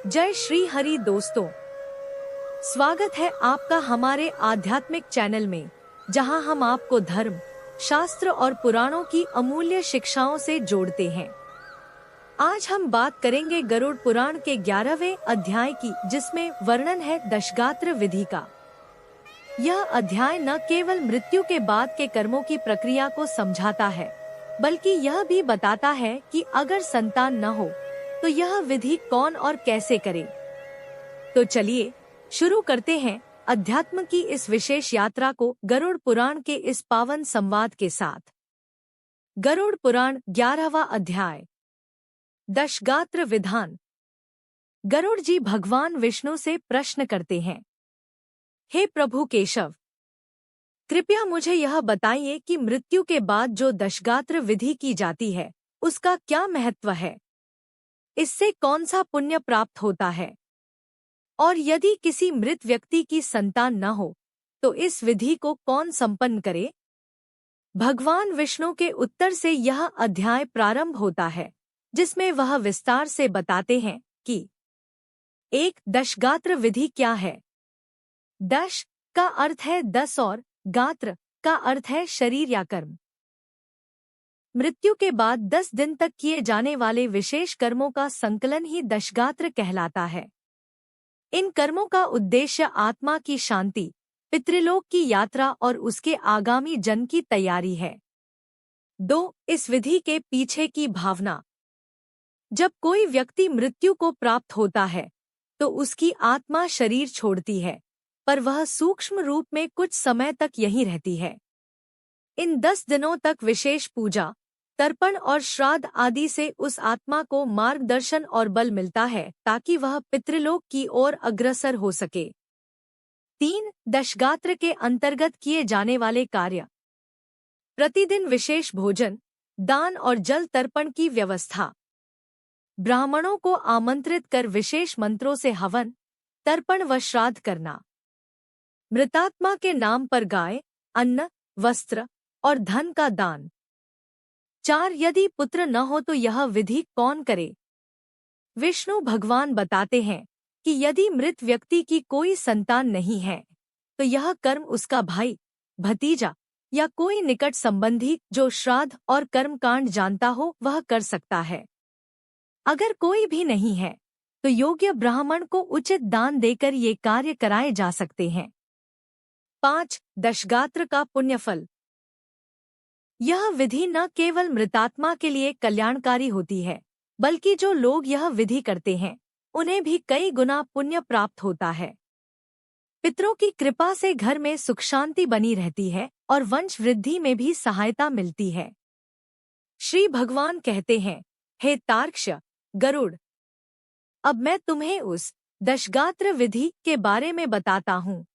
जय श्री हरि दोस्तों, स्वागत है आपका हमारे आध्यात्मिक चैनल में, जहां हम आपको धर्म, शास्त्र और पुराणों की अमूल्य शिक्षाओं से जोड़ते हैं। आज हम बात करेंगे गरुड़ पुराण के 11वें अध्याय की, जिसमें वर्णन है दशगात्र विधि का। यह अध्याय न केवल मृत्यु के बाद के कर्मों की प्रक्रिया को समझाता है, बल्कि यह भी बताता है कि अगर संतान न हो तो यह विधि कौन और कैसे करे। तो चलिए शुरू करते हैं अध्यात्म की इस विशेष यात्रा को गरुड़ पुराण के इस पावन संवाद के साथ। गरुड़ पुराण 11वां अध्याय, दशगात्र विधान। गरुड़ जी भगवान विष्णु से प्रश्न करते हैं, हे प्रभु केशव, कृपया मुझे यह बताइए कि मृत्यु के बाद जो दशगात्र विधि की जाती है उसका क्या महत्व है, इससे कौन सा पुण्य प्राप्त होता है, और यदि किसी मृत व्यक्ति की संतान न हो तो इस विधि को कौन संपन्न करे। भगवान विष्णु के उत्तर से यह अध्याय प्रारंभ होता है, जिसमें वह विस्तार से बताते हैं कि एक दशगात्र विधि क्या है। दश का अर्थ है 10 और गात्र का अर्थ है शरीर या कर्म। मृत्यु के बाद 10 दिन तक किए जाने वाले विशेष कर्मों का संकलन ही दशगात्र कहलाता है। इन कर्मों का उद्देश्य आत्मा की शांति, पितृलोक की यात्रा और उसके आगामी जन्म की तैयारी है। 2. इस विधि के पीछे की भावना। जब कोई व्यक्ति मृत्यु को प्राप्त होता है तो उसकी आत्मा शरीर छोड़ती है, पर वह सूक्ष्म रूप में कुछ समय तक यहीं रहती है। इन 10 दिनों तक विशेष पूजा, तर्पण और श्राद्ध आदि से उस आत्मा को मार्गदर्शन और बल मिलता है ताकि वह पितृलोक की ओर अग्रसर हो सके। 3. दशगात्र के अंतर्गत किए जाने वाले कार्य। प्रतिदिन विशेष भोजन, दान और जल तर्पण की व्यवस्था। ब्राह्मणों को आमंत्रित कर विशेष मंत्रों से हवन, तर्पण व श्राद्ध करना। मृतात्मा के नाम पर गाय, अन्न, वस्त्र और धन का दान। 4. यदि पुत्र न हो तो यह विधि कौन करे। विष्णु भगवान बताते हैं कि यदि मृत व्यक्ति की कोई संतान नहीं है तो यह कर्म उसका भाई, भतीजा या कोई निकट संबंधी जो श्राद्ध और कर्मकांड जानता हो वह कर सकता है। अगर कोई भी नहीं है तो योग्य ब्राह्मण को उचित दान देकर ये कार्य कराए जा सकते हैं। 5. दशगात्र का पुण्यफल। यह विधि न केवल मृतात्मा के लिए कल्याणकारी होती है, बल्कि जो लोग यह विधि करते हैं उन्हें भी कई गुना पुण्य प्राप्त होता है। पितरों की कृपा से घर में सुख शांति बनी रहती है और वंश वृद्धि में भी सहायता मिलती है। श्री भगवान कहते हैं, हे तार्क्ष, गरुड़, अब मैं तुम्हें उस दशगात्र विधि के बारे में बताता हूँ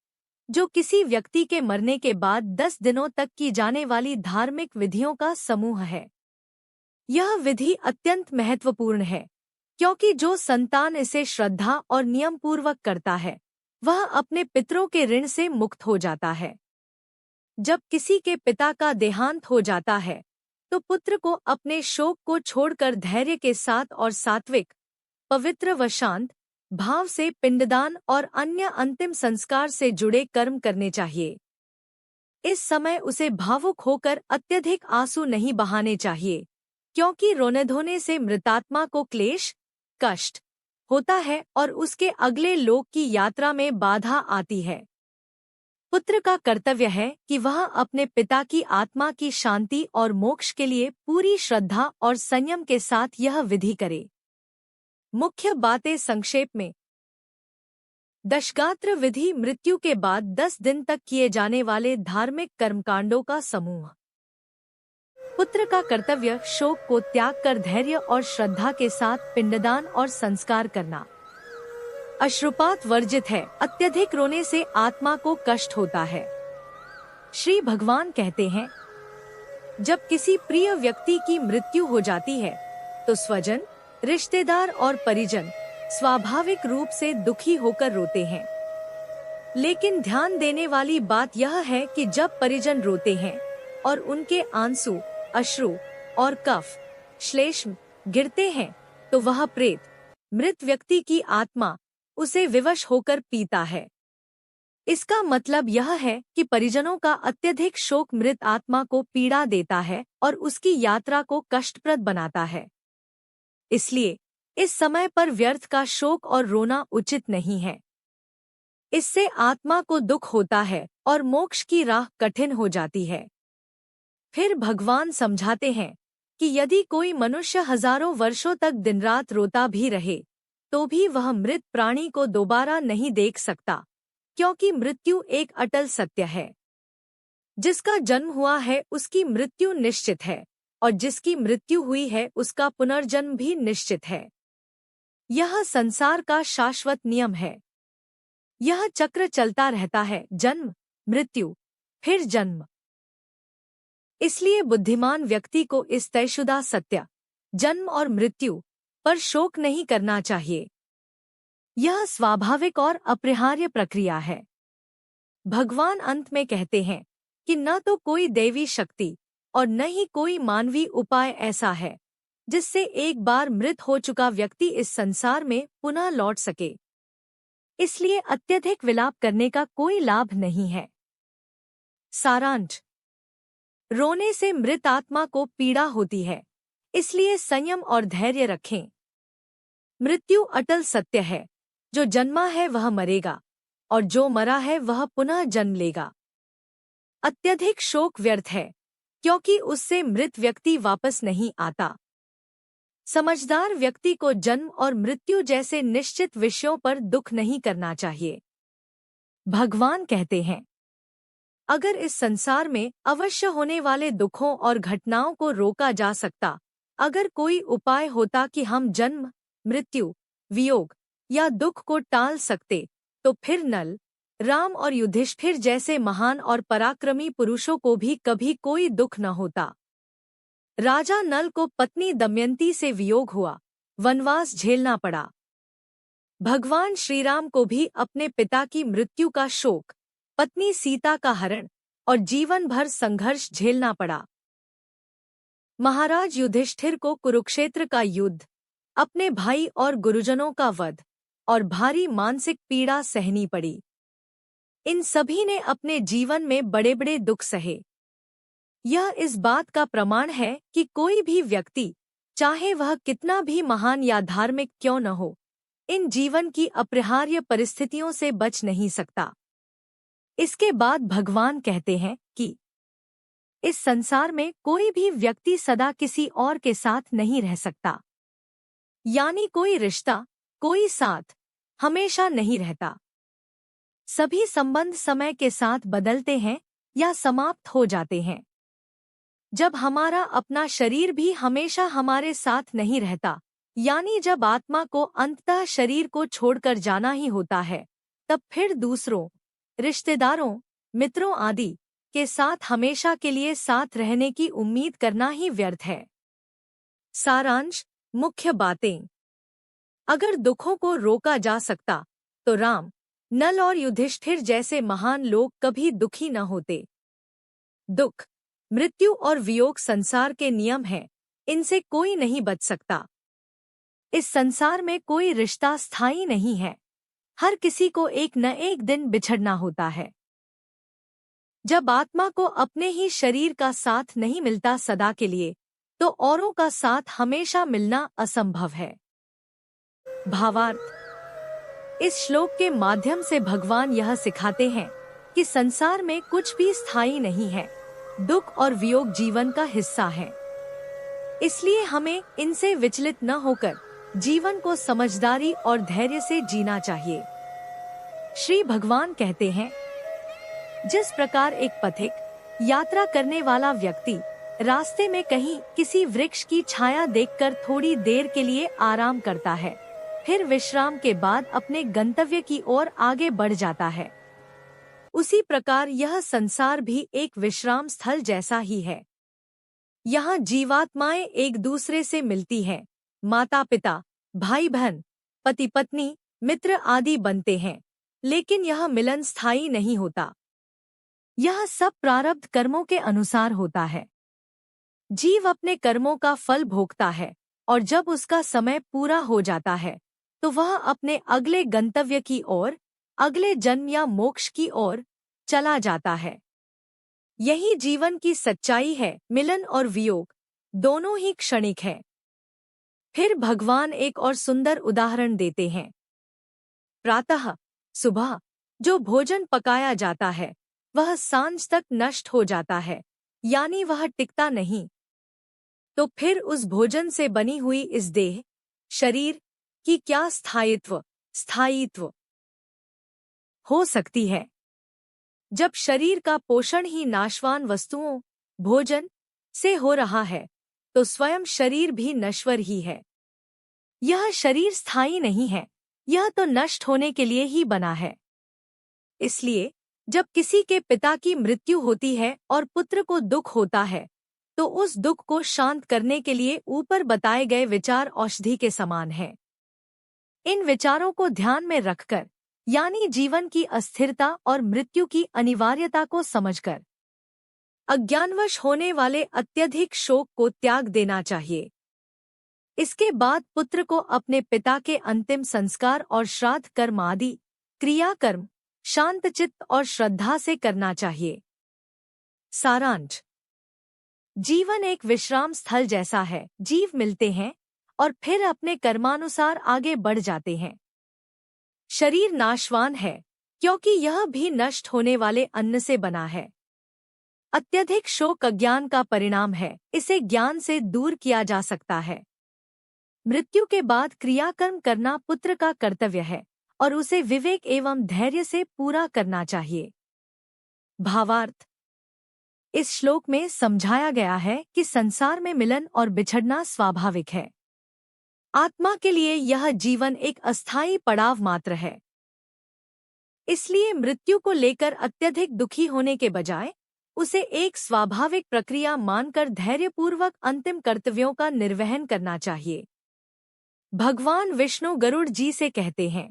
जो किसी व्यक्ति के मरने के बाद 10 दिनों तक की जाने वाली धार्मिक विधियों का समूह है। यह विधि अत्यंत महत्वपूर्ण है, क्योंकि जो संतान इसे श्रद्धा और नियम पूर्वक करता है वह अपने पितरों के ऋण से मुक्त हो जाता है। जब किसी के पिता का देहांत हो जाता है तो पुत्र को अपने शोक को छोड़कर धैर्य के साथ और सात्विक, पवित्र व शांत भाव से पिंडदान और अन्य अंतिम संस्कार से जुड़े कर्म करने चाहिए। इस समय उसे भावुक होकर अत्यधिक आंसू नहीं बहाने चाहिए, क्योंकि रोने धोने से मृतात्मा को क्लेश, कष्ट होता है और उसके अगले लोक की यात्रा में बाधा आती है। पुत्र का कर्तव्य है कि वह अपने पिता की आत्मा की शांति और मोक्ष के लिए पूरी श्रद्धा और संयम के साथ यह विधि करे। मुख्य बातें संक्षेप में। दशगात्र विधि मृत्यु के बाद 10 दिन तक किए जाने वाले धार्मिक कर्मकांडों का समूह। पुत्र का कर्तव्य शोक को त्याग कर धैर्य और श्रद्धा के साथ पिंडदान और संस्कार करना। अश्रुपात वर्जित है, अत्यधिक रोने से आत्मा को कष्ट होता है। श्री भगवान कहते हैं, जब किसी प्रिय व्यक्ति की मृत्यु हो जाती है तो स्वजन, रिश्तेदार और परिजन स्वाभाविक रूप से दुखी होकर रोते हैं। लेकिन ध्यान देने वाली बात यह है कि जब परिजन रोते हैं और उनके आंसू, अश्रु और कफ, श्लेष्म गिरते हैं तो वह प्रेत, मृत व्यक्ति की आत्मा उसे विवश होकर पीता है। इसका मतलब यह है कि परिजनों का अत्यधिक शोक मृत आत्मा को पीड़ा देता है और उसकी यात्रा को कष्टप्रद बनाता है। इसलिए इस समय पर व्यर्थ का शोक और रोना उचित नहीं है। इससे आत्मा को दुख होता है और मोक्ष की राह कठिन हो जाती है। फिर भगवान समझाते हैं कि यदि कोई मनुष्य हजारों वर्षों तक दिन रात रोता भी रहे तो भी वह मृत प्राणी को दोबारा नहीं देख सकता, क्योंकि मृत्यु एक अटल सत्य है। जिसका जन्म हुआ है उसकी मृत्यु निश्चित है, और जिसकी मृत्यु हुई है उसका पुनर्जन्म भी निश्चित है। यह संसार का शाश्वत नियम है। यह चक्र चलता रहता है, जन्म, मृत्यु, फिर जन्म। इसलिए बुद्धिमान व्यक्ति को इस तयशुदा सत्य, जन्म और मृत्यु, पर शोक नहीं करना चाहिए। यह स्वाभाविक और अपरिहार्य प्रक्रिया है। भगवान अंत में कहते हैं कि न तो कोई दैवी शक्ति और न ही कोई मानवीय उपाय ऐसा है जिससे एक बार मृत हो चुका व्यक्ति इस संसार में पुनः लौट सके। इसलिए अत्यधिक विलाप करने का कोई लाभ नहीं है। सारांश: रोने से मृत आत्मा को पीड़ा होती है, इसलिए संयम और धैर्य रखें। मृत्यु अटल सत्य है। जो जन्मा है वह मरेगा, और जो मरा है वह पुनः जन्म लेगा। अत्यधिक शोक व्यर्थ है, क्योंकि उससे मृत व्यक्ति वापस नहीं आता। समझदार व्यक्ति को जन्म और मृत्यु जैसे निश्चित विषयों पर दुख नहीं करना चाहिए। भगवान कहते हैं, अगर इस संसार में अवश्य होने वाले दुखों और घटनाओं को रोका जा सकता, अगर कोई उपाय होता कि हम जन्म, मृत्यु, वियोग या दुख को टाल सकते, तो फिर नल, राम और युधिष्ठिर जैसे महान और पराक्रमी पुरुषों को भी कभी कोई दुख न होता। राजा नल को पत्नी दमयंती से वियोग हुआ, वनवास झेलना पड़ा। भगवान श्रीराम को भी अपने पिता की मृत्यु का शोक, पत्नी सीता का हरण और जीवन भर संघर्ष झेलना पड़ा। महाराज युधिष्ठिर को कुरुक्षेत्र का युद्ध, अपने भाई और गुरुजनों का वध और भारी मानसिक पीड़ा सहनी पड़ी। इन सभी ने अपने जीवन में बड़े बड़े दुख सहे। यह इस बात का प्रमाण है कि कोई भी व्यक्ति, चाहे वह कितना भी महान या धार्मिक क्यों न हो, इन जीवन की अपरिहार्य परिस्थितियों से बच नहीं सकता। इसके बाद भगवान कहते हैं कि इस संसार में कोई भी व्यक्ति सदा किसी और के साथ नहीं रह सकता। यानी कोई रिश्ता, कोई साथ हमेशा नहीं रहता। सभी संबंध समय के साथ बदलते हैं या समाप्त हो जाते हैं। जब हमारा अपना शरीर भी हमेशा हमारे साथ नहीं रहता, यानी जब आत्मा को अंततः शरीर को छोड़कर जाना ही होता है, तब फिर दूसरों, रिश्तेदारों, मित्रों आदि के साथ हमेशा के लिए साथ रहने की उम्मीद करना ही व्यर्थ है। सारांश: मुख्य बातें। अगर दुखों को रोका जा सकता तो राम, नल और युधिष्ठिर जैसे महान लोग कभी दुखी न होते। दुख, मृत्यु और वियोग संसार के नियम हैं, इनसे कोई नहीं बच सकता। इस संसार में कोई रिश्ता स्थायी नहीं है। हर किसी को एक न एक दिन बिछड़ना होता है। जब आत्मा को अपने ही शरीर का साथ नहीं मिलता सदा के लिए, तो औरों का साथ हमेशा मिलना असंभव है। भावार्थ: इस श्लोक के माध्यम से भगवान यह सिखाते हैं कि संसार में कुछ भी स्थायी नहीं है। दुख और वियोग जीवन का हिस्सा है। इसलिए हमें इनसे विचलित न होकर जीवन को समझदारी और धैर्य से जीना चाहिए। श्री भगवान कहते हैं, जिस प्रकार एक पथिक, यात्रा करने वाला व्यक्ति रास्ते में कहीं किसी वृक्ष की छाया देखकर थोड़ी देर के लिए आराम करता है, फिर विश्राम के बाद अपने गंतव्य की ओर आगे बढ़ जाता है, उसी प्रकार यह संसार भी एक विश्राम स्थल जैसा ही है। यहाँ जीवात्माएं एक दूसरे से मिलती हैं, माता पिता, भाई बहन, पति पत्नी, मित्र आदि बनते हैं, लेकिन यह मिलन स्थायी नहीं होता। यह सब प्रारब्ध कर्मों के अनुसार होता है। जीव अपने कर्मों का फल भोगता है, और जब उसका समय पूरा हो जाता है तो वह अपने अगले गंतव्य की ओर, अगले जन्म या मोक्ष की ओर चला जाता है। यही जीवन की सच्चाई है। मिलन और वियोग दोनों ही क्षणिक है। फिर भगवान एक और सुंदर उदाहरण देते हैं। प्रातः सुबह जो भोजन पकाया जाता है वह सांझ तक नष्ट हो जाता है, यानी वह टिकता नहीं। तो फिर उस भोजन से बनी हुई इस देह, शरीर की क्या स्थायित्व हो सकती है? जब शरीर का पोषण ही नाशवान वस्तुओं, भोजन से हो रहा है, तो स्वयं शरीर भी नश्वर ही है। यह शरीर स्थायी नहीं है, यह तो नष्ट होने के लिए ही बना है। इसलिए जब किसी के पिता की मृत्यु होती है और पुत्र को दुख होता है, तो उस दुख को शांत करने के लिए ऊपर बताए गए विचार औषधि के समान हैं। इन विचारों को ध्यान में रखकर, यानी जीवन की अस्थिरता और मृत्यु की अनिवार्यता को समझकर, अज्ञानवश होने वाले अत्यधिक शोक को त्याग देना चाहिए। इसके बाद पुत्र को अपने पिता के अंतिम संस्कार और श्राद्ध कर्म आदि क्रियाकर्म शांत चित्त और श्रद्धा से करना चाहिए। सारांश: जीवन एक विश्राम स्थल जैसा है। जीव मिलते हैं और फिर अपने कर्मानुसार आगे बढ़ जाते हैं। शरीर नाशवान है क्योंकि यह भी नष्ट होने वाले अन्न से बना है। अत्यधिक शोक अज्ञान का परिणाम है, इसे ज्ञान से दूर किया जा सकता है। मृत्यु के बाद क्रियाकर्म करना पुत्र का कर्तव्य है और उसे विवेक एवं धैर्य से पूरा करना चाहिए। भावार्थ: इस श्लोक में समझाया गया है कि संसार में मिलन और बिछड़ना स्वाभाविक है। आत्मा के लिए यह जीवन एक अस्थायी पड़ाव मात्र है। इसलिए मृत्यु को लेकर अत्यधिक दुखी होने के बजाय उसे एक स्वाभाविक प्रक्रिया मानकर धैर्यपूर्वक अंतिम कर्तव्यों का निर्वहन करना चाहिए। भगवान विष्णु गरुड़ जी से कहते हैं,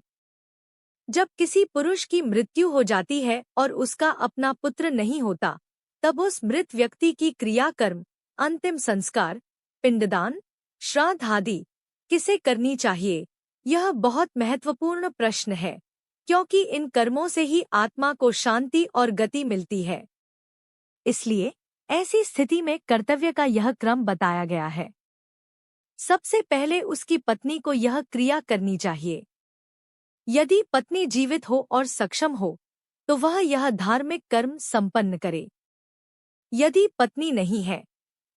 जब किसी पुरुष की मृत्यु हो जाती है और उसका अपना पुत्र नहीं होता, तब उस मृत व्यक्ति की क्रियाकर्म, अंतिम संस्कार, पिंडदान, श्राद्ध आदि किसे करनी चाहिए? यह बहुत महत्वपूर्ण प्रश्न है, क्योंकि इन कर्मों से ही आत्मा को शांति और गति मिलती है। इसलिए ऐसी स्थिति में कर्तव्य का यह क्रम बताया गया है। सबसे पहले उसकी पत्नी को यह क्रिया करनी चाहिए। यदि पत्नी जीवित हो और सक्षम हो, तो वह यह धार्मिक कर्म संपन्न करे। यदि पत्नी नहीं है,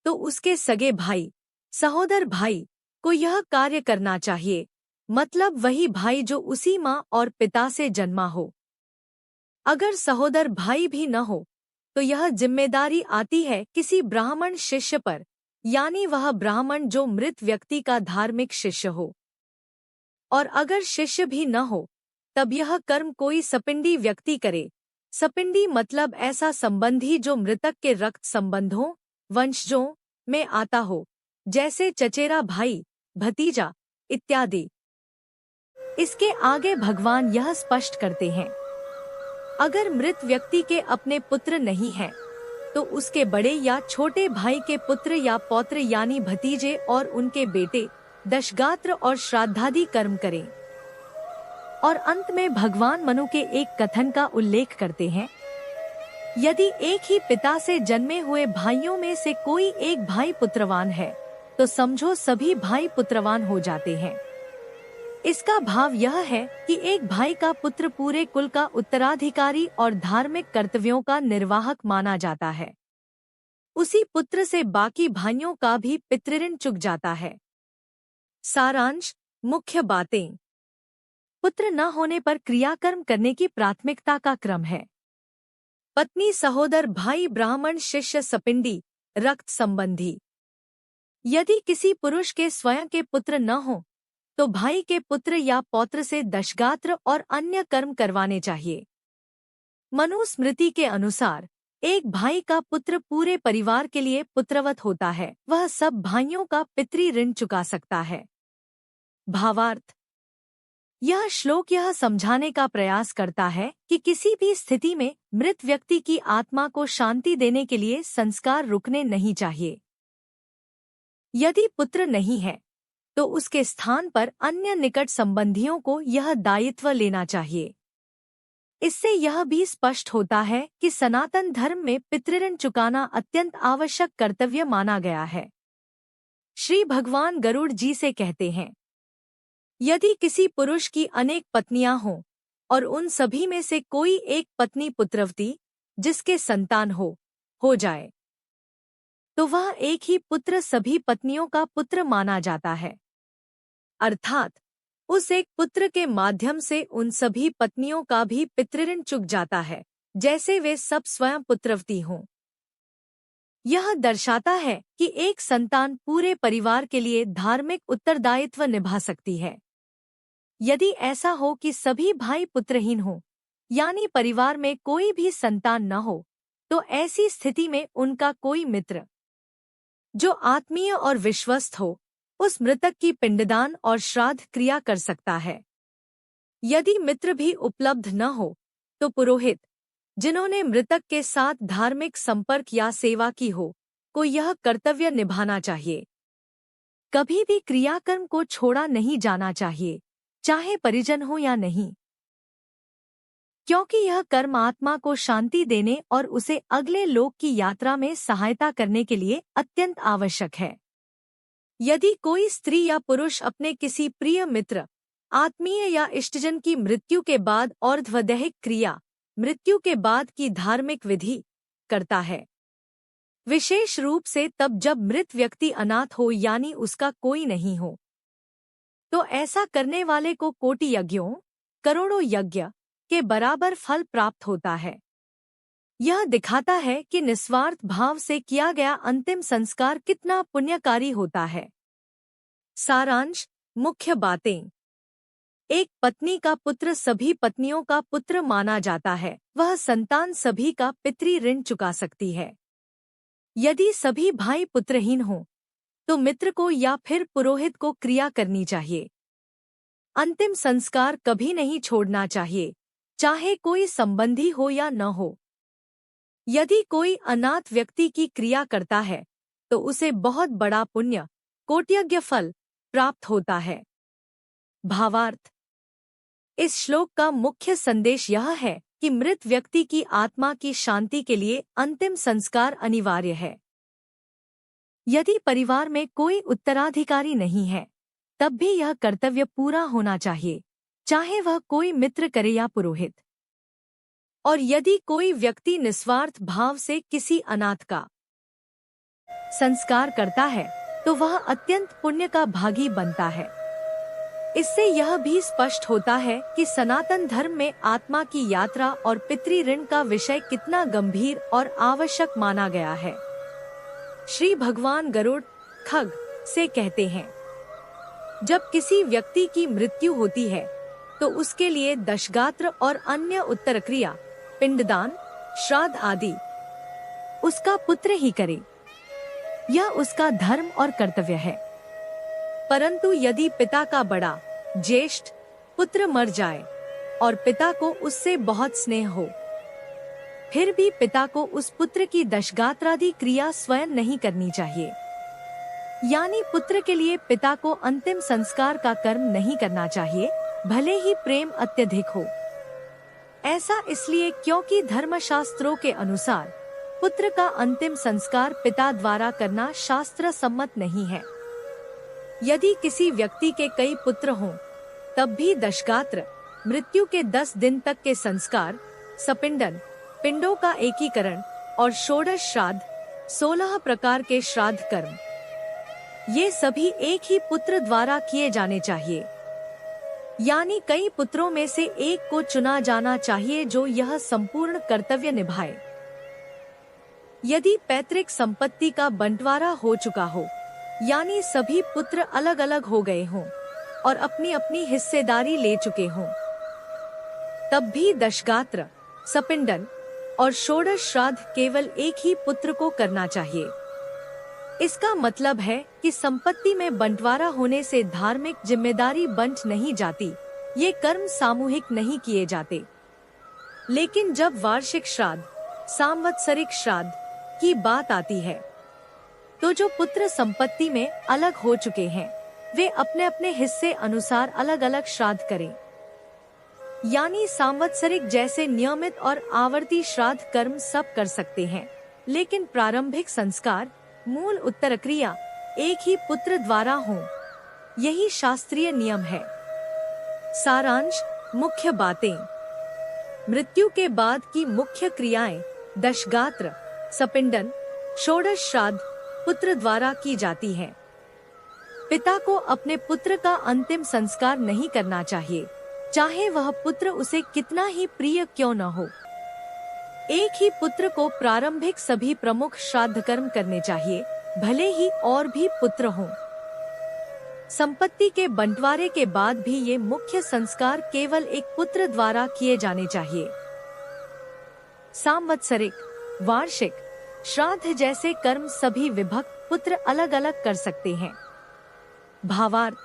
तो उसके सगे भाई, सहोदर भाई को यह कार्य करना चाहिए, मतलब वही भाई जो उसी माँ और पिता से जन्मा हो। अगर सहोदर भाई भी न हो, तो यह जिम्मेदारी आती है किसी ब्राह्मण शिष्य पर, यानी वह ब्राह्मण जो मृत व्यक्ति का धार्मिक शिष्य हो। और अगर शिष्य भी न हो, तब यह कर्म कोई सपिंडी व्यक्ति करे। सपिंडी मतलब ऐसा संबंधी जो मृतक के रक्त संबंधों, वंशजों में आता हो, जैसे चचेरा भाई, भतीजा इत्यादि। इसके आगे भगवान यह स्पष्ट करते हैं, अगर मृत व्यक्ति के अपने पुत्र नहीं हैं, तो उसके बड़े या छोटे भाई के पुत्र या पौत्र यानी भतीजे और उनके बेटे दशगात्र और श्राद्धादि कर्म करें। और अंत में भगवान मनु के एक कथन का उल्लेख करते हैं, यदि एक ही पिता से जन्मे हुए भाइयों में से कोई एक भाई पुत्रवान है, तो समझो सभी भाई पुत्रवान हो जाते हैं। इसका भाव यह है कि एक भाई का पुत्र पूरे कुल का उत्तराधिकारी और धार्मिक कर्तव्यों का निर्वाहक माना जाता है। उसी पुत्र से बाकी भाइयों का भी पितृऋण चुक जाता है। सारांश: मुख्य बातें। पुत्र न होने पर क्रियाकर्म करने की प्राथमिकता का क्रम है। पत्नी, सहोदर, भाई, ब्राह्मण, शिष्य, सपिंडी, रक्त संबंधी। यदि किसी पुरुष के स्वयं के पुत्र न हो, तो भाई के पुत्र या पौत्र से दशगात्र और अन्य कर्म करवाने चाहिए। मनुस्मृति के अनुसार एक भाई का पुत्र पूरे परिवार के लिए पुत्रवत होता है, वह सब भाइयों का पितृ ऋण चुका सकता है। भावार्थ: यह श्लोक यह समझाने का प्रयास करता है कि किसी भी स्थिति में मृत व्यक्ति की आत्मा को शांति देने के लिए संस्कार रुकने नहीं चाहिए। यदि पुत्र नहीं है, तो उसके स्थान पर अन्य निकट संबंधियों को यह दायित्व लेना चाहिए। इससे यह भी स्पष्ट होता है कि सनातन धर्म में पितृऋण चुकाना अत्यंत आवश्यक कर्तव्य माना गया है। श्री भगवान गरुड़ जी से कहते हैं, यदि किसी पुरुष की अनेक पत्नियां हों और उन सभी में से कोई एक पत्नी पुत्रवती जिसके संतान हो जाए, तो वह एक ही पुत्र सभी पत्नियों का पुत्र माना जाता है। अर्थात उस एक पुत्र के माध्यम से उन सभी पत्नियों का भी पितृऋण चुक जाता है, जैसे वे सब स्वयं पुत्रवती हों। यह दर्शाता है कि एक संतान पूरे परिवार के लिए धार्मिक उत्तरदायित्व निभा सकती है। यदि ऐसा हो कि सभी भाई पुत्रहीन हो, यानी परिवार में कोई भी संतान न हो, तो ऐसी स्थिति में उनका कोई मित्र जो आत्मीय और विश्वस्त हो, उस मृतक की पिंडदान और श्राद्ध क्रिया कर सकता है। यदि मित्र भी उपलब्ध न हो, तो पुरोहित जिन्होंने मृतक के साथ धार्मिक संपर्क या सेवा की हो, को यह कर्तव्य निभाना चाहिए। कभी भी क्रियाकर्म को छोड़ा नहीं जाना चाहिए, चाहे परिजन हो या नहीं, क्योंकि यह कर्म आत्मा को शांति देने और उसे अगले लोक की यात्रा में सहायता करने के लिए अत्यंत आवश्यक है। यदि कोई स्त्री या पुरुष अपने किसी प्रिय मित्र, आत्मीय या इष्टजन की मृत्यु के बाद और्ध्वदैहिक क्रिया, मृत्यु के बाद की धार्मिक विधि करता है, विशेष रूप से तब जब मृत व्यक्ति अनाथ हो यानी उसका कोई नहीं हो, तो ऐसा करने वाले को कोटि यज्ञों, करोड़ों यज्ञ के बराबर फल प्राप्त होता है। यह दिखाता है कि निस्वार्थ भाव से किया गया अंतिम संस्कार कितना पुण्यकारी होता है। सारांश, मुख्य बातें। एक पत्नी का पुत्र सभी पत्नियों का पुत्र माना जाता है। वह संतान सभी का पितृ ऋण चुका सकती है। यदि सभी भाई पुत्रहीन हों, तो मित्र को या फिर पुरोहित को क्रिया करनी चाहिए। अंतिम संस्कार कभी नहीं छोड़ना चाहिए, चाहे कोई संबंधी हो या न हो। यदि कोई अनाथ व्यक्ति की क्रिया करता है, तो उसे बहुत बड़ा पुण्य, कोट्यज्ञ फल प्राप्त होता है। भावार्थ। इस श्लोक का मुख्य संदेश यह है कि मृत व्यक्ति की आत्मा की शांति के लिए अंतिम संस्कार अनिवार्य है। यदि परिवार में कोई उत्तराधिकारी नहीं है, तब भी यह कर्तव्य पूरा होना चाहिए, चाहे वह कोई मित्र करे या पुरोहित। और यदि कोई व्यक्ति निस्वार्थ भाव से किसी अनाथ का संस्कार करता है, तो वह अत्यंत पुण्य का भागी बनता है। इससे यह भी स्पष्ट होता है कि सनातन धर्म में आत्मा की यात्रा और पितृ ऋण का विषय कितना गंभीर और आवश्यक माना गया है। श्री भगवान गरुड़ खग से कहते हैं, जब किसी व्यक्ति की मृत्यु होती है, तो उसके लिए दशगात्र और अन्य उत्तर क्रिया, पिंडदान, श्राद्ध आदि उसका पुत्र ही करे। यह उसका धर्म और कर्तव्य है। परंतु यदि पिता का बड़ा ज्येष्ठ पुत्र मर जाए और पिता को उससे बहुत स्नेह हो, फिर भी पिता को उस पुत्र की दशगात्रादि क्रिया स्वयं नहीं करनी चाहिए। यानी पुत्र के लिए पिता को अंतिम संस्कार का कर्म नहीं करना चाहिए, भले ही प्रेम अत्यधिक हो। ऐसा इसलिए क्योंकि धर्मशास्त्रों के अनुसार पुत्र का अंतिम संस्कार पिता द्वारा करना शास्त्र सम्मत नहीं है। यदि किसी व्यक्ति के कई पुत्र हों, तब भी दशगात्र, मृत्यु के 10 दिन तक के संस्कार, सपिंडन, पिंडों का एकीकरण और षोडश श्राद्ध, 16 प्रकार के श्राद्ध कर्म, ये सभी एक ही पुत्र द्वारा किए जाने चाहिए। यानी कई पुत्रों में से एक को चुना जाना चाहिए जो यह संपूर्ण कर्तव्य निभाए। यदि पैतृक संपत्ति का बंटवारा हो चुका हो, यानी सभी पुत्र अलग अलग हो गए हों और अपनी अपनी हिस्सेदारी ले चुके हों, तब भी दशगात्र, सपिंडन और षोडश श्राद्ध केवल एक ही पुत्र को करना चाहिए। इसका मतलब है कि संपत्ति में बंटवारा होने से धार्मिक जिम्मेदारी बंट नहीं जाती, ये कर्म सामूहिक नहीं किए जाते। लेकिन जब वार्षिक श्राद्ध, सांवत्सरिक श्राद्ध की बात आती है, तो जो पुत्र संपत्ति में अलग हो चुके हैं, वे अपने अपने हिस्से अनुसार अलग अलग श्राद्ध करें। यानी सांवत्सरिक जैसे नियमित और आवर्ती श्राद्ध कर्म सब कर सकते हैं, लेकिन प्रारंभिक संस्कार मूल उत्तरक्रिया एक ही पुत्र द्वारा हो, यही शास्त्रीय नियम है। सारांश, मुख्य बातें। मृत्यु के बाद की मुख्य क्रियाएं दशगात्र, सपिंडन, षोडश श्राद्ध पुत्र द्वारा की जाती हैं। पिता को अपने पुत्र का अंतिम संस्कार नहीं करना चाहिए, चाहे वह पुत्र उसे कितना ही प्रिय क्यों न हो। एक ही पुत्र को प्रारंभिक सभी प्रमुख श्राद्ध कर्म करने चाहिए, भले ही और भी पुत्र हों। संपत्ति के बंटवारे के बाद भी ये मुख्य संस्कार केवल एक पुत्र द्वारा किए जाने चाहिए। सांवत्सरिक, वार्षिक श्राद्ध जैसे कर्म सभी विभक्त पुत्र अलग अलग कर सकते हैं। भावार्थ,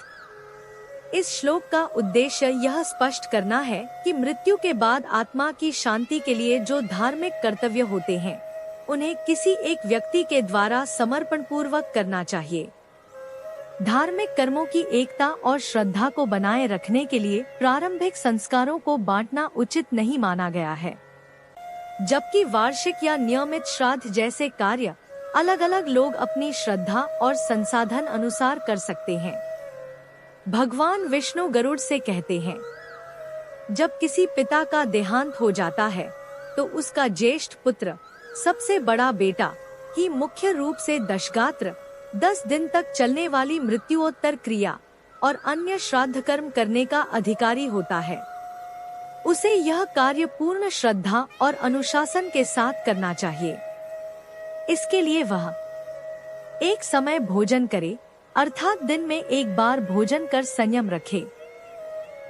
इस श्लोक का उद्देश्य यह स्पष्ट करना है कि मृत्यु के बाद आत्मा की शांति के लिए जो धार्मिक कर्तव्य होते हैं, उन्हें किसी एक व्यक्ति के द्वारा समर्पण पूर्वक करना चाहिए। धार्मिक कर्मों की एकता और श्रद्धा को बनाए रखने के लिए प्रारंभिक संस्कारों को बांटना उचित नहीं माना गया है, जबकि वार्षिक या नियमित श्राद्ध जैसे कार्य अलग अलग लोग अपनी श्रद्धा और संसाधन अनुसार कर सकते हैं। भगवान विष्णु गरुड़ से कहते हैं, जब किसी पिता का देहांत हो जाता है तो उसका ज्येष्ठ पुत्र, सबसे बड़ा बेटा ही मुख्य रूप से दशगात्र 10 दिन तक चलने वाली मृत्युोत्तर क्रिया और अन्य श्राद्ध कर्म करने का अधिकारी होता है। उसे यह कार्य पूर्ण श्रद्धा और अनुशासन के साथ करना चाहिए। इसके लिए वह एक समय भोजन करे, अर्थात दिन में एक बार भोजन कर संयम रखे,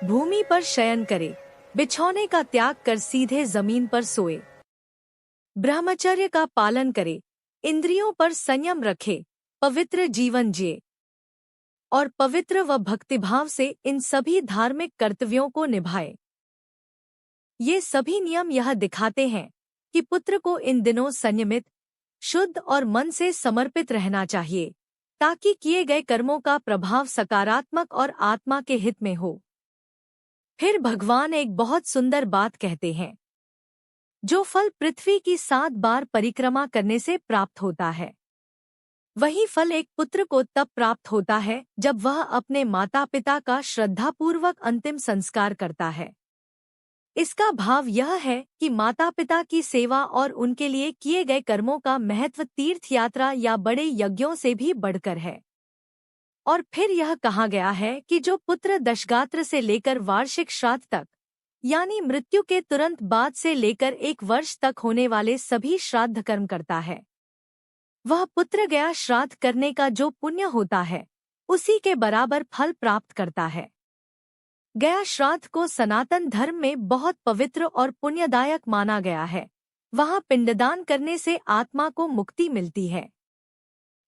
भूमि पर शयन करे, बिछौने का त्याग कर सीधे जमीन पर सोए, ब्रह्मचर्य का पालन करे, इंद्रियों पर संयम रखे, पवित्र जीवन जिए और पवित्र व भक्तिभाव से इन सभी धार्मिक कर्तव्यों को निभाए। ये सभी नियम यह दिखाते हैं कि पुत्र को इन दिनों संयमित, शुद्ध और मन से समर्पित रहना चाहिए, ताकि किए गए कर्मों का प्रभाव सकारात्मक और आत्मा के हित में हो। फिर भगवान एक बहुत सुंदर बात कहते हैं, जो फल पृथ्वी की 7 बार परिक्रमा करने से प्राप्त होता है, वही फल एक पुत्र को तब प्राप्त होता है जब वह अपने माता पिता का श्रद्धापूर्वक अंतिम संस्कार करता है। इसका भाव यह है कि माता पिता की सेवा और उनके लिए किए गए कर्मों का महत्व तीर्थ यात्रा या बड़े यज्ञों से भी बढ़कर है। और फिर यह कहा गया है कि जो पुत्र दशगात्र से लेकर वार्षिक श्राद्ध तक, यानी मृत्यु के तुरंत बाद से लेकर 1 वर्ष तक होने वाले सभी श्राद्ध कर्म करता है, वह पुत्र गया श्राद्ध करने का जो पुण्य होता है, उसी के बराबर फल प्राप्त करता है। गया श्राद्ध को सनातन धर्म में बहुत पवित्र और पुण्यदायक माना गया है। वहाँ पिंडदान करने से आत्मा को मुक्ति मिलती है।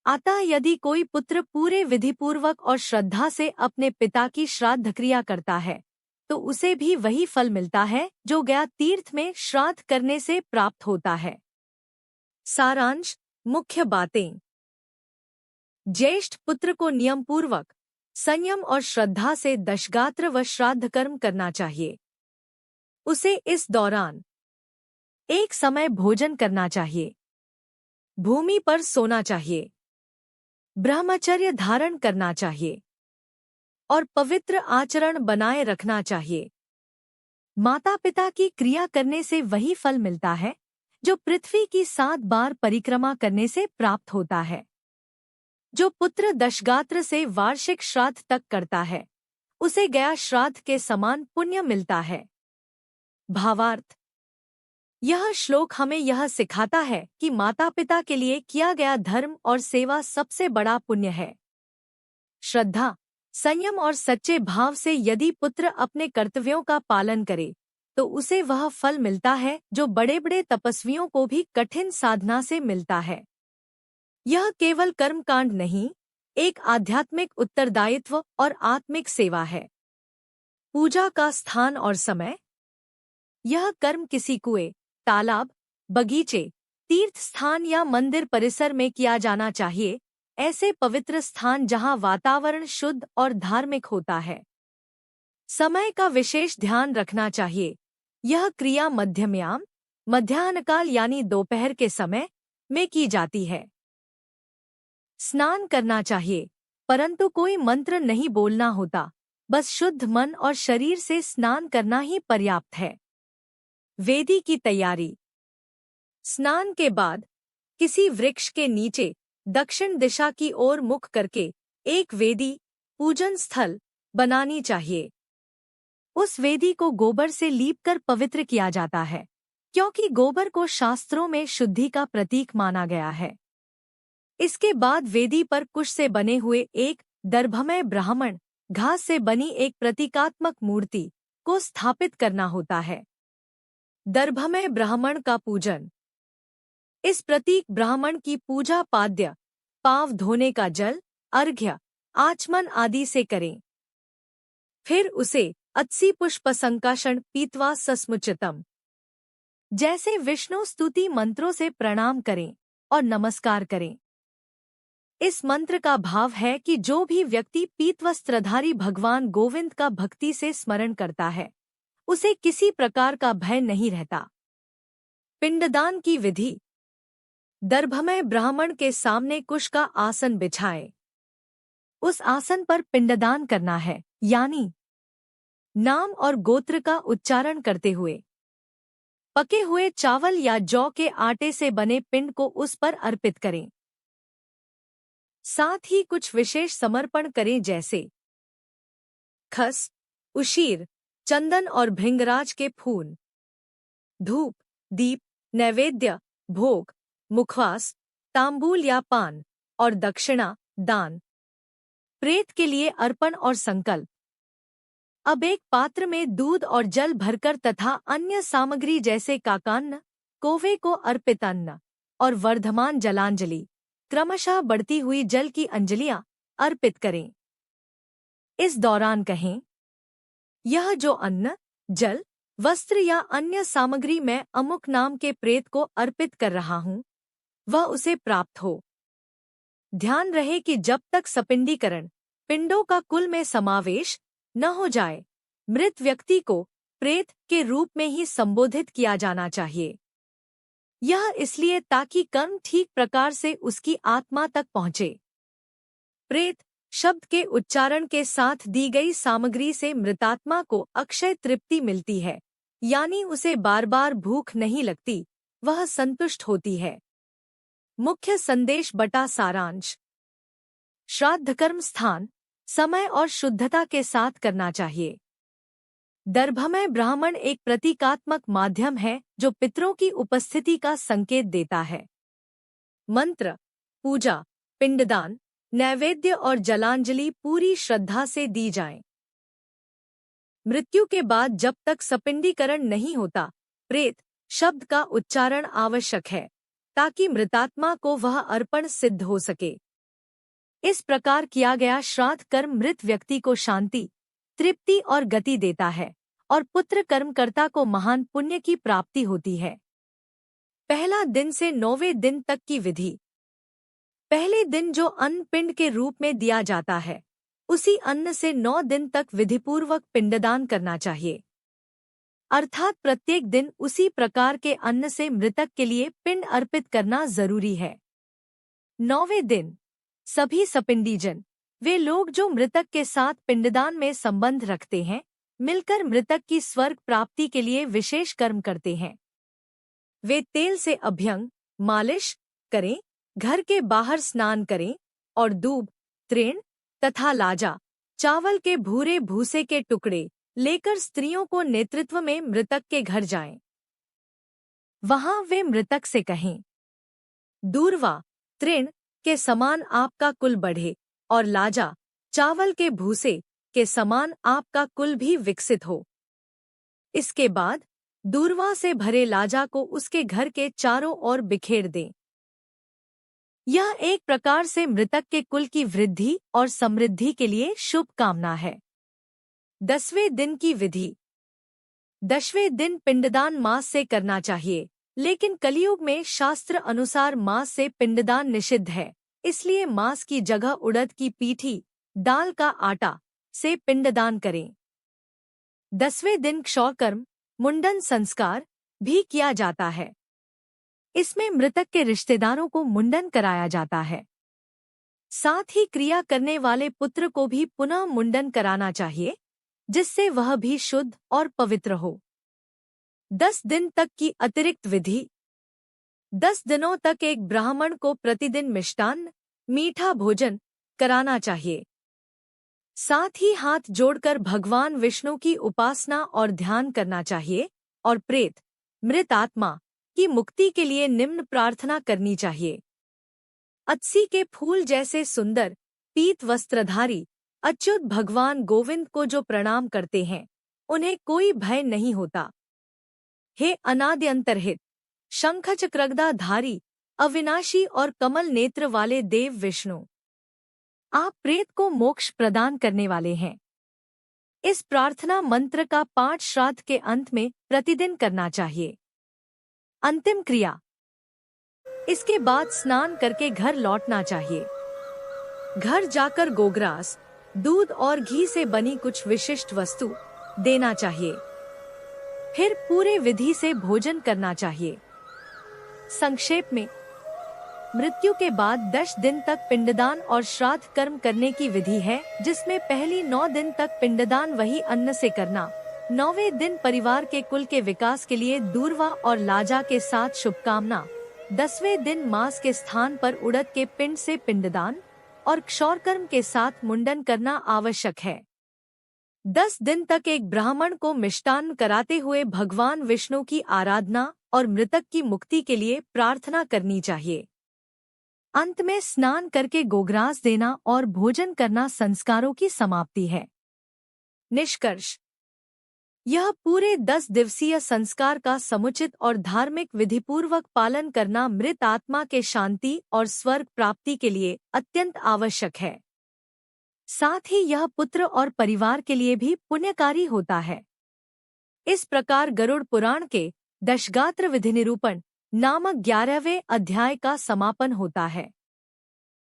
अतः यदि कोई पुत्र पूरे विधिपूर्वक और श्रद्धा से अपने पिता की श्राद्ध क्रिया करता है, तो उसे भी वही फल मिलता है जो गया तीर्थ में श्राद्ध करने से प्राप्त होता है। सारांश, मुख्य बातें। ज्येष्ठ पुत्र को नियम पूर्वक, संयम और श्रद्धा से दशगात्र व श्राद्ध कर्म करना चाहिए। उसे इस दौरान एक समय भोजन करना चाहिए, भूमि पर सोना चाहिए, ब्रह्मचर्य धारण करना चाहिए और पवित्र आचरण बनाए रखना चाहिए। माता पिता की क्रिया करने से वही फल मिलता है जो पृथ्वी की 7 बार परिक्रमा करने से प्राप्त होता है। जो पुत्र दशगात्र से वार्षिक श्राद्ध तक करता है, उसे गया श्राद्ध के समान पुण्य मिलता है। भावार्थ, यह श्लोक हमें यह सिखाता है कि माता पिता के लिए किया गया धर्म और सेवा सबसे बड़ा पुण्य है। श्रद्धा, संयम और सच्चे भाव से यदि पुत्र अपने कर्तव्यों का पालन करे, तो उसे वह फल मिलता है जो बड़े बड़े तपस्वियों को भी कठिन साधना से मिलता है। यह केवल कर्मकांड नहीं, एक आध्यात्मिक उत्तरदायित्व और आत्मिक सेवा है। पूजा का स्थान और समय। यह कर्म किसी कुएं, तालाब, बगीचे, तीर्थ स्थान या मंदिर परिसर में किया जाना चाहिए, ऐसे पवित्र स्थान जहां वातावरण शुद्ध और धार्मिक होता है। समय का विशेष ध्यान रखना चाहिए। यह क्रिया मध्यमयाम मध्याह्नकाल यानी दोपहर के समय में की जाती है। स्नान करना चाहिए, परंतु कोई मंत्र नहीं बोलना होता, बस शुद्ध मन और शरीर से स्नान करना ही पर्याप्त है। वेदी की तैयारी। स्नान के बाद किसी वृक्ष के नीचे दक्षिण दिशा की ओर मुख करके एक वेदी पूजन स्थल बनानी चाहिए। उस वेदी को गोबर से लीपकर पवित्र किया जाता है, क्योंकि गोबर को शास्त्रों में शुद्धि का प्रतीक माना गया है। इसके बाद वेदी पर कुश से बने हुए एक दर्भमय ब्राह्मण घास से बनी एक प्रतीकात्मक मूर्ति को स्थापित करना होता है। दर्भमय ब्राह्मण का पूजन। इस प्रतीक ब्राह्मण की पूजा पाद्य, पाँव धोने का जल, अर्घ्य, आचमन आदि से करें। फिर उसे अत्सी पुष्प संकाशण पीत्वा सस्मुचितम जैसे विष्णु स्तुति मंत्रों से प्रणाम करें और नमस्कार करें। इस मंत्र का भाव है कि जो भी व्यक्ति पीतवस्त्रधारी भगवान गोविंद का भक्ति से स्मरण करता है, उसे किसी प्रकार का भय नहीं रहता। पिंडदान की विधि। दर्भमय ब्राह्मण के सामने कुश का आसन बिछाएं। उस आसन पर पिंडदान करना है, यानी नाम और गोत्र का उच्चारण करते हुए पके हुए चावल या जौ के आटे से बने पिंड को उस पर अर्पित करें। साथ ही कुछ विशेष समर्पण करें, जैसे खस, उशीर, चंदन और भृंगराज के फूल, धूप, दीप, नैवेद्य, भोग, मुखवास, तांबूल या पान और दक्षिणा दान। प्रेत के लिए अर्पण और संकल्प। अब एक पात्र में दूध और जल भरकर तथा अन्य सामग्री जैसे काकान्न, कोवे को अर्पित अन्न और वर्धमान जलांजलि, क्रमशः बढ़ती हुई जल की अंजलियां अर्पित करें। इस दौरान कहें, यह जो अन्न, जल, वस्त्र या अन्य सामग्री मैं अमुक नाम के प्रेत को अर्पित कर रहा हूँ, वह उसे प्राप्त हो। ध्यान रहे कि जब तक सपिंडीकरण, पिंडों का कुल में समावेश न हो जाए, मृत व्यक्ति को प्रेत के रूप में ही संबोधित किया जाना चाहिए। यह इसलिए ताकि कर्म ठीक प्रकार से उसकी आत्मा तक पहुँचे। प्रेत शब्द के उच्चारण के साथ दी गई सामग्री से मृतात्मा को अक्षय तृप्ति मिलती है, यानी उसे बार बार भूख नहीं लगती, वह संतुष्ट होती है। मुख्य संदेश बटा सारांश। श्राद्ध कर्म स्थान, समय और शुद्धता के साथ करना चाहिए। दर्भमय ब्राह्मण एक प्रतीकात्मक माध्यम है जो पितरों की उपस्थिति का संकेत देता है। मंत्र, पूजा, पिंडदान, नैवेद्य और जलांजलि पूरी श्रद्धा से दी जाएं। मृत्यु के बाद जब तक सपिंडीकरण नहीं होता, प्रेत शब्द का उच्चारण आवश्यक है, ताकि मृतात्मा को वह अर्पण सिद्ध हो सके। इस प्रकार किया गया श्राद्ध कर्म मृत व्यक्ति को शांति, तृप्ति और गति देता है और पुत्र कर्मकर्ता को महान पुण्य की प्राप्ति होती है। पहला दिन से 9वें दिन तक की विधि। पहले दिन जो अन्न पिंड के रूप में दिया जाता है, उसी अन्न से 9 दिन तक विधिपूर्वक पिंडदान करना चाहिए। अर्थात प्रत्येक दिन उसी प्रकार के अन्न से मृतक के लिए पिंड अर्पित करना जरूरी है। 9वें दिन सभी सपिंडीजन, वे लोग जो मृतक के साथ पिंडदान में संबंध रखते हैं, मिलकर मृतक की स्वर्ग प्राप्ति के लिए विशेष कर्म करते हैं। वे तेल से अभ्यंग, मालिश करें, घर के बाहर स्नान करें और दूब, तृण तथा लाजा, चावल के भूरे भूसे के टुकड़े लेकर स्त्रियों को नेतृत्व में मृतक के घर जाएं। वहां वे मृतक से कहें, दूर्वा, तृण के समान आपका कुल बढ़े और लाजा, चावल के भूसे के समान आपका कुल भी विकसित हो। इसके बाद दूर्वा से भरे लाजा को उसके घर के चारों ओर बिखेर दें। यह एक प्रकार से मृतक के कुल की वृद्धि और समृद्धि के लिए शुभ कामना है। 10वें दिन की विधि। 10वें दिन पिंडदान मास से करना चाहिए, लेकिन कलयुग में शास्त्र अनुसार मास से पिंडदान निषिद्ध है, इसलिए मांस की जगह उड़द की पीठी, दाल का आटा से पिंडदान करें। 10वें दिन क्षौरकर्म, मुंडन संस्कार भी किया जाता है। इसमें मृतक के रिश्तेदारों को मुंडन कराया जाता है। साथ ही क्रिया करने वाले पुत्र को भी पुनः मुंडन कराना चाहिए, जिससे वह भी शुद्ध और पवित्र हो। 10 दिन तक की अतिरिक्त विधि। 10 दिनों तक एक ब्राह्मण को प्रतिदिन मिष्टान्न, मीठा भोजन कराना चाहिए। साथ ही हाथ जोड़कर भगवान विष्णु की उपासना और ध्यान करना चाहिए और प्रेत, मृत आत्मा की मुक्ति के लिए निम्न प्रार्थना करनी चाहिए। अत्सी के फूल जैसे सुंदर, पीत वस्त्रधारी अच्युत भगवान गोविंद को जो प्रणाम करते हैं, उन्हें कोई भय नहीं होता। हे अनादि अंतरहित, शंखचक्रगदाधारी, अविनाशी और कमल नेत्र वाले देव विष्णु, आप प्रेत को मोक्ष प्रदान करने वाले हैं। इस प्रार्थना मंत्र का पाठ श्राद्ध के अंत में प्रतिदिन करना चाहिए। अंतिम क्रिया। इसके बाद स्नान करके घर लौटना चाहिए। घर जाकर गोग्रास, दूध और घी से बनी कुछ विशिष्ट वस्तु देना चाहिए। फिर पूरे विधि से भोजन करना चाहिए। संक्षेप में, मृत्यु के बाद 10 दिन तक पिंडदान और श्राद्ध कर्म करने की विधि है, जिसमें पहली 9 दिन तक पिंडदान वही अन्न से करना। 9वें दिन परिवार के कुल के विकास के लिए दूर्वा और लाजा के साथ शुभकामना। 10वें दिन मांस के स्थान पर उड़द के पिंड से पिंडदान और क्षौरकर्म के साथ मुंडन करना आवश्यक है। 10 दिन तक एक ब्राह्मण को मिष्टान्न कराते हुए भगवान विष्णु की आराधना और मृतक की मुक्ति के लिए प्रार्थना करनी चाहिए। अंत में स्नान करके गोग्रास देना और भोजन करना संस्कारों की समाप्ति है। निष्कर्ष। यह पूरे 10 दिवसीय संस्कार का समुचित और धार्मिक विधिपूर्वक पालन करना मृत आत्मा के शांति और स्वर्ग प्राप्ति के लिए अत्यंत आवश्यक है। साथ ही यह पुत्र और परिवार के लिए भी पुण्यकारी होता है। इस प्रकार गरुड़ पुराण के दशगात्र विधि निरूपण नामक 11वें अध्याय का समापन होता है।